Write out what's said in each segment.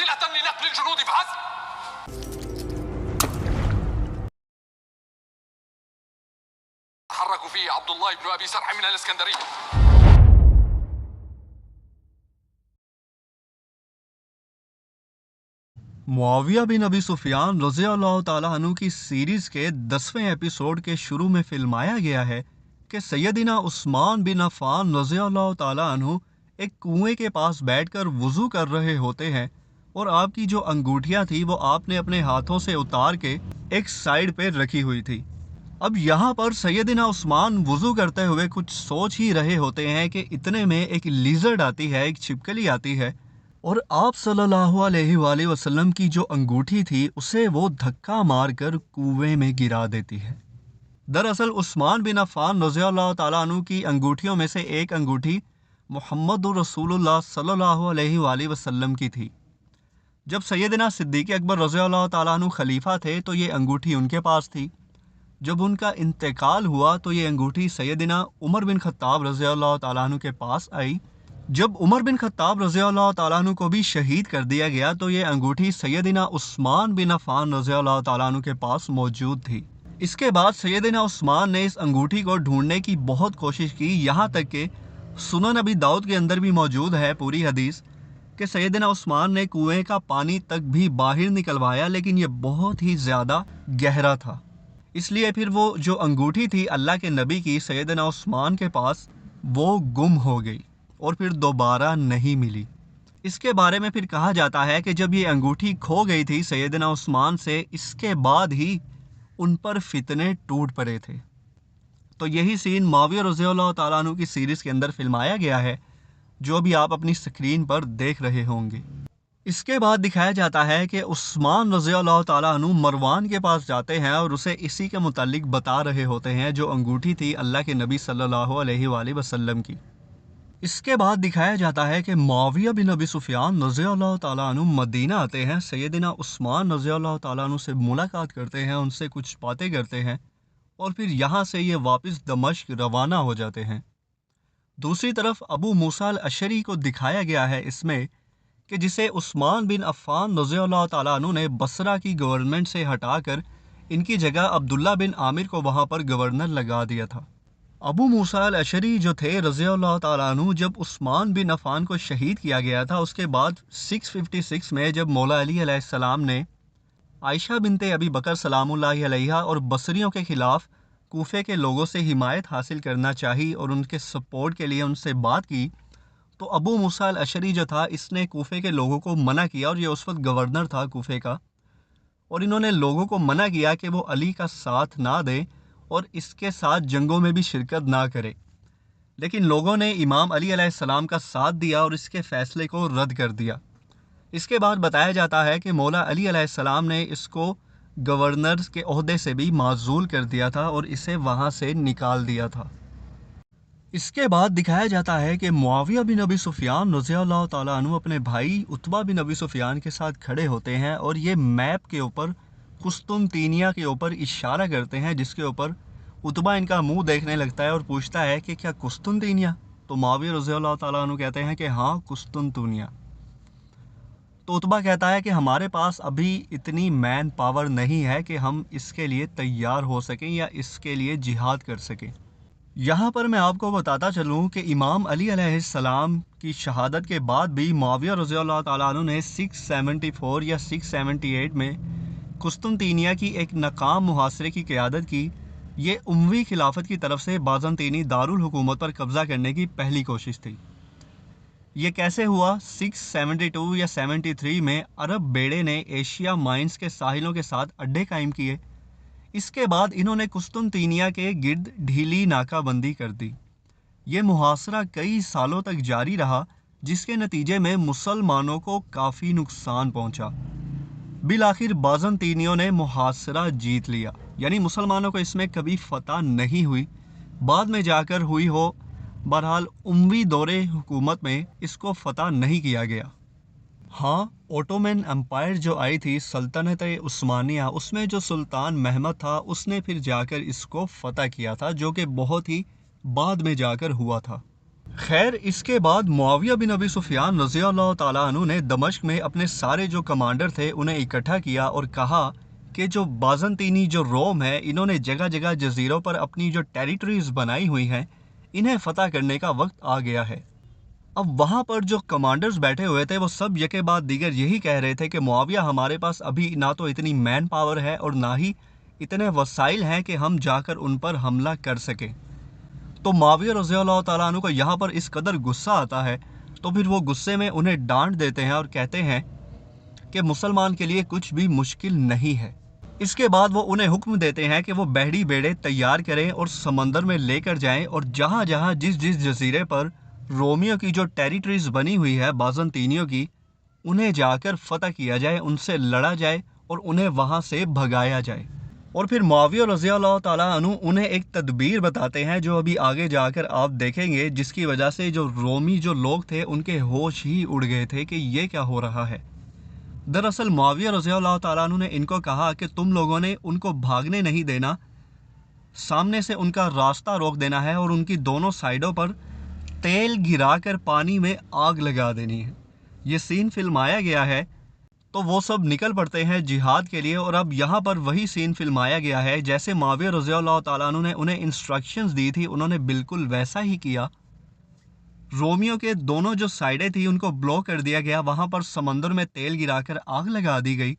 وسيلة لنقل الجنود فحسب. تحرك فيه عبد الله بن أبي سرح من الإسكندرية. मुआविया बिन अबी सुफियान रज़ी अल्लाह ताला अन्हु की सीरीज़ के 10वें एपिसोड के शुरू में फिल्माया गया है कि सैयदना उस्मान बिन अफ़ान रज़ी अल्लाह ताला अन्हु एक कुएं के पास बैठकर वज़ू कर रहे होते हैं और आपकी जो अंगूठियां थी वो आपने अपने हाथों से उतार के एक साइड पे रखी हुई थी। अब यहाँ पर सैयदना उस्मान वज़ू करते हुए कुछ सोच ही रहे होते हैं कि इतने में एक लिज़र्ड आती है, एक छिपकली आती है और आप सल्लल्लाहु अलैहि वसल्लम की जो अंगूठी थी उसे वो धक्का मारकर कुएं में गिरा देती है। दरअसल उस्मान बिन अफ़ान रज़ियल्लाहु ताला अन्हु की अंगूठियों में से एक अंगूठी मुहम्मदुर रसूलुल्लाह सल्लल्लाहु अलैहि वसल्लम की थी। जब सैयदना सिद्दीक़ अकबर रज़ियल्लाहु ताला अन्हु खलीफा थे तो ये अंगूठी उनके पास थी। जब उनका इंतकाल हुआ तो ये अंगूठी सैयदना उमर बिन खत्ताब रज़ियल्लाहु ताला अन्हु के पास आई। जब उमर बिन खत्ताब रज़ियल्लाहु ताला अन्हु को भी शहीद कर दिया गया तो ये अंगूठी सैयदना उस्मान बिन अफ़ान रज़ियल्लाहु ताला अन्हु के पास मौजूद थी। इसके बाद सैयदना उस्मान ने इस अंगूठी को ढूंढने की बहुत कोशिश की, यहाँ तक कि सुनन नबी दाऊद के अंदर भी मौजूद है पूरी हदीस कि सैयदना उस्मान ने कुएं का पानी तक भी बाहर निकलवाया, लेकिन ये बहुत ही ज़्यादा गहरा था। इसलिए फिर वो जो अंगूठी थी अल्लाह के नबी की सैयदना उस्मान के पास वो गुम हो गई और फिर दोबारा नहीं मिली। इसके बारे में फिर कहा जाता है कि जब ये अंगूठी खो गई थी सैयदना उस्मान से, इसके बाद ही उन पर फितने टूट पड़े थे। तो यही सीन मुआविया रज़ियल्लाहु ताला अन्हु की सीरीज़ के अंदर फिल्माया गया है जो भी आप अपनी स्क्रीन पर देख रहे होंगे। इसके बाद दिखाया जाता है कि उस्मान रज़ियल्लाहु ताला अन्हु मरवान के पास जाते हैं और उसे इसी के मुतालिक बता रहे होते हैं जो अंगूठी थी अल्लाह के नबी सल्लल्लाहु अलैहि वसल्लम की। इसके बाद दिखाया जाता है कि मुआविया बिन अबी सुफियान रज़ियल्लाहु ताला अन्हु मदीना आते हैं, सैयदना उस्मान रज़ियल्लाहु ताला अन्हु से मुलाकात करते हैं, उनसे कुछ बातें करते हैं और फिर यहाँ से ये वापस दमिश्क रवाना हो जाते हैं। दूसरी तरफ अबू मूसा अल-अशरी को दिखाया गया है इसमें कि जिसे उस्मान बिन अफ़ान रज़ियल्लाहु ताला अन्हु ने बसरा की गवर्नमेंट से हटाकर इनकी जगह अब्दुल्ला बिन आमिर को वहाँ पर गवर्नर लगा दिया था। अबू मूसा अल-अशरी जो थे रज़ियल्लाहु ताला अन्हु, जब उस्मान बिन अफ़ान को शहीद किया गया था उसके बाद 656 में जब मौला अली अलैहिस्सलाम ने आयशा बिनते अबी बकर सलामुल्लाहि अलैहा और बसरियों के ख़िलाफ़ कूफे के लोगों से हिमायत हासिल करना चाही और उनके सपोर्ट के लिए उनसे बात की, तो अबू मूसा अल-अशरी जो था इसने कूफे के लोगों को मना किया और ये उस वक्त गवर्नर था कूफे का, और इन्होंने लोगों को मना किया कि वो अली का साथ ना दें और इसके साथ जंगों में भी शिरकत ना करें। लेकिन लोगों ने इमाम अली अलैहिस्सलाम का साथ दिया और इसके फ़ैसले को रद्द कर दिया। इसके बाद बताया जाता है कि मौला अली अलैहिस्सलाम ने इसको गवर्नर के ओहदे से भी माज़ूल कर दिया था और इसे वहाँ से निकाल दिया था। इसके बाद दिखाया जाता है कि मुआविया बिन अबी सुफियान रज़ियल्लाहु ताला अन्हु अपने भाई उतबा बिन अबी सुफियान के साथ खड़े होते हैं और ये मैप के ऊपर कुस्तुनतीनिया के ऊपर इशारा करते हैं, जिसके ऊपर उतबा इनका मुंह देखने लगता है और पूछता है कि क्या कुस्तुनतीनिया? तो मुआविया रज़ियल्लाहु ताला अन्हु कहते हैं कि हाँ कुस्तुनतूनिया। तो उतबा कहता है कि हमारे पास अभी इतनी मैन पावर नहीं है कि हम इसके लिए तैयार हो सकें या इसके लिए जिहाद कर सकें। यहाँ पर मैं आपको बताता चलूँ कि इमाम अली अलैहिस्सलाम की शहादत के बाद भी मुआविया रज़ियल्लाहु ताला अन्हु ने 674 या 678 में कुस्तुनतीनिया की एक नाकाम मुहासरे की क़यादत की। ये उमवी खिलाफत की तरफ से बाज़ंतीनी दारुल हुकूमत पर कब्ज़ा करने की पहली कोशिश थी। ये कैसे हुआ? 672 या 73 में अरब बेड़े ने एशिया माइंस के साहिलों के साथ अड्डे कायम किए। इसके बाद इन्होंने कुस्तुनतीनिया के गिर्द ढीली नाकाबंदी कर दी। ये मुहासरा कई सालों तक जारी रहा, जिसके नतीजे में मुसलमानों को काफ़ी नुकसान पहुंचा। बिलाखिर बाज़ंतीनियों ने मुहासरा जीत लिया, यानी मुसलमानों को इसमें कभी फतह नहीं हुई, बाद में जाकर हुई हो। बहरहाल उमवी दौरे हुकूमत में इसको फतह नहीं किया गया। हाँ, ओटोमन एम्पायर जो आई थी सल्तनत उस्मानिया, उसमें जो सुल्तान महमद था उसने फिर जाकर इसको फतह किया था, जो कि बहुत ही बाद में जाकर हुआ था। خیر اس کے بعد معاویہ بن ابی سفیان رضی اللہ تعالیٰ عنہ نے دمشق میں اپنے سارے جو کمانڈر تھے انہیں اکٹھا کیا اور کہا کہ جو بازنطینی جو روم ہے انہوں نے جگہ جگہ جزیروں پر اپنی جو ٹیریٹریز بنائی ہوئی ہیں انہیں فتح کرنے کا وقت آ گیا ہے۔ اب وہاں پر جو کمانڈرز بیٹھے ہوئے تھے وہ سب یکے بعد دیگر یہی کہہ رہے تھے کہ معاویہ ہمارے پاس ابھی نہ تو اتنی مین پاور ہے اور نہ ہی اتنے وسائل ہیں کہ ہم جا کر ان پر حملہ کر سکیں۔ تو معاویہ رضی اللہ تعالیٰ عنہ کو یہاں پر اس قدر غصہ آتا ہے تو پھر وہ غصے میں انہیں ڈانٹ دیتے ہیں اور کہتے ہیں کہ مسلمان کے لیے کچھ بھی مشکل نہیں ہے۔ اس کے بعد وہ انہیں حکم دیتے ہیں کہ وہ بحری بیڑے تیار کریں اور سمندر میں لے کر جائیں اور جہاں جہاں جس جس جزیرے پر رومیوں کی جو ٹیریٹریز بنی ہوئی ہے بازنطینیوں کی انہیں جا کر فتح کیا جائے، ان سے لڑا جائے اور انہیں وہاں سے بھگایا جائے۔ اور پھر معاویہ رضی اللہ تعالیٰ عنہ انہیں ایک تدبیر بتاتے ہیں جو ابھی آگے جا کر آپ دیکھیں گے، جس کی وجہ سے جو رومی جو لوگ تھے ان کے ہوش ہی اڑ گئے تھے کہ یہ کیا ہو رہا ہے۔ دراصل معاویہ رضی اللہ تعالیٰ عنہ نے ان کو کہا کہ تم لوگوں نے ان کو بھاگنے نہیں دینا، سامنے سے ان کا راستہ روک دینا ہے اور ان کی دونوں سائیڈوں پر تیل گرا کر پانی میں آگ لگا دینی ہے۔ یہ سین فلمایا گیا ہے تو وہ سب نکل پڑتے ہیں جہاد کے لیے، اور اب یہاں پر وہی سین فلمایا گیا ہے جیسے معاویہ رضی اللہ تعالیٰ عنہ نے انہیں انسٹرکشنز دی تھی، انہوں نے بالکل ویسا ہی کیا۔ رومیوں کے دونوں جو سائیڈیں تھی ان کو بلاک کر دیا گیا، وہاں پر سمندر میں تیل گرا کر آگ لگا دی گئی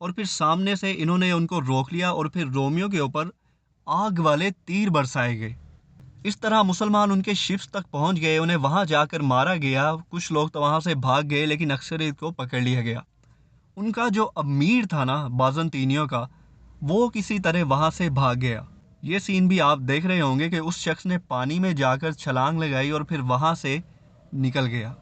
اور پھر سامنے سے انہوں نے ان کو روک لیا اور پھر رومیوں کے اوپر آگ والے تیر برسائے گئے۔ اس طرح مسلمان ان کے شپس تک پہنچ گئے، انہیں وہاں جا کر مارا گیا، کچھ لوگ تو وہاں سے بھاگ گئے لیکن اکثریت کو پکڑ لیا گیا۔ ان کا جو امیر تھا نا بازنطینیوں کا، وہ کسی طرح وہاں سے بھاگ گیا۔ یہ سین بھی آپ دیکھ رہے ہوں گے کہ اس شخص نے پانی میں جا کر چھلانگ لگائی اور پھر وہاں سے نکل گیا۔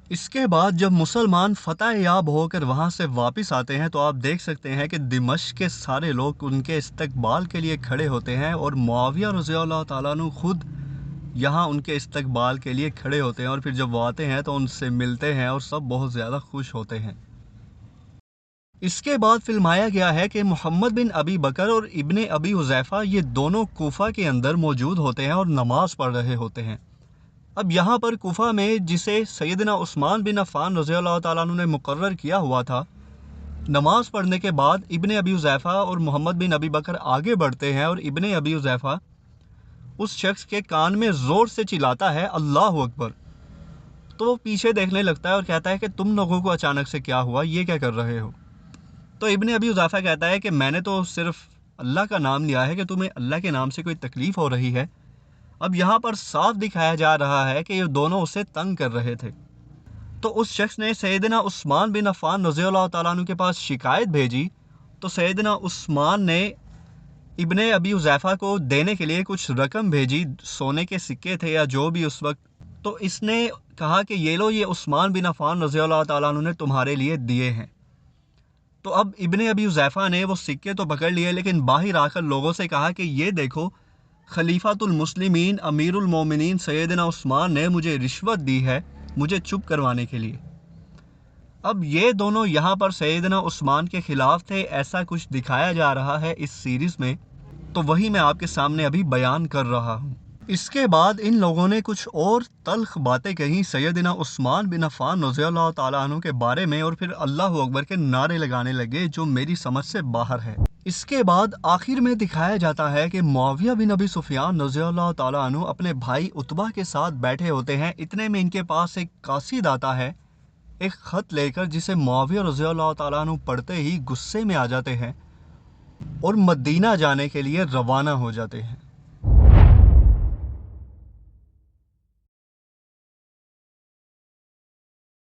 اس کے بعد جب مسلمان فتح یاب ہو کر وہاں سے واپس آتے ہیں تو آپ دیکھ سکتے ہیں کہ دمشق کے سارے لوگ ان کے استقبال کے لیے کھڑے ہوتے ہیں اور معاویہ رضی اللہ تعالیٰ عنہ خود یہاں ان کے استقبال کے لیے کھڑے ہوتے ہیں، اور پھر جب وہ آتے ہیں تو ان سے ملتے ہیں اور سب بہت زیادہ خوش ہوتے ہیں۔ اس کے بعد فلمایا گیا ہے کہ محمد بن ابی بکر اور ابن ابی حذیفہ یہ دونوں کوفہ کے اندر موجود ہوتے ہیں اور نماز پڑھ رہے ہوتے ہیں۔ اب یہاں پر کوفہ میں جسے سیدنا عثمان بن عفان رضی اللہ تعالیٰ عنہ نے مقرر کیا ہوا تھا، نماز پڑھنے کے بعد ابن ابی حذیفہ اور محمد بن ابی بکر آگے بڑھتے ہیں اور ابن ابی حذیفہ اس شخص کے کان میں زور سے چلاتا ہے اللہ اکبر، تو وہ پیچھے دیکھنے لگتا ہے اور کہتا ہے کہ تم لوگوں کو اچانک سے کیا ہوا، یہ کیا کر رہے ہو؟ تو ابن ابی حذیفہ کہتا ہے کہ میں نے تو صرف اللہ کا نام لیا ہے، کہ تمہیں اللہ کے نام سے کوئی تکلیف ہو رہی ہے؟ اب یہاں پر صاف دکھایا جا رہا ہے کہ یہ دونوں اسے تنگ کر رہے تھے۔ تو اس شخص نے سیدنا عثمان بن عفان رضی اللہ تعالیٰ عنہ کے پاس شکایت بھیجی، تو سیدنا عثمان نے ابن ابی حذیفہ کو دینے کے لیے کچھ رقم بھیجی، سونے کے سکے تھے یا جو بھی اس وقت، تو اس نے کہا کہ یہ لو، یہ عثمان بن عفان رضی اللہ تعالیٰ عنہ نے تمہارے لیے دیے ہیں۔ تو اب ابن ابی حذیفہ نے وہ سکے تو پکڑ لیے لیکن باہر آ کر لوگوں سے کہا کہ یہ دیکھو، خلیفۃ المسلمین امیر المومنین سیدنا عثمان نے مجھے رشوت دی ہے مجھے چپ کروانے کے لیے۔ اب یہ دونوں یہاں پر سیدنا عثمان کے خلاف تھے، ایسا کچھ دکھایا جا رہا ہے اس سیریز میں، تو وہی میں آپ کے سامنے ابھی بیان کر رہا ہوں۔ اس کے بعد ان لوگوں نے کچھ اور تلخ باتیں کہیں سیدنا عثمان بن عفان رضی اللہ تعالیٰ عنہ کے بارے میں، اور پھر اللہ اکبر کے نعرے لگانے لگے جو میری سمجھ سے باہر ہے۔ اس کے بعد آخر میں دکھایا جاتا ہے کہ معاویہ بن ابی سفیان رضی اللہ تعالیٰ عنہ اپنے بھائی عتبہ کے ساتھ بیٹھے ہوتے ہیں، اتنے میں ان کے پاس ایک قاصد آتا ہے ایک خط لے کر، جسے معاویہ رضی اللہ تعالیٰ عنہ پڑھتے ہی غصے میں آ جاتے ہیں اور مدینہ جانے کے لیے روانہ ہو جاتے ہیں۔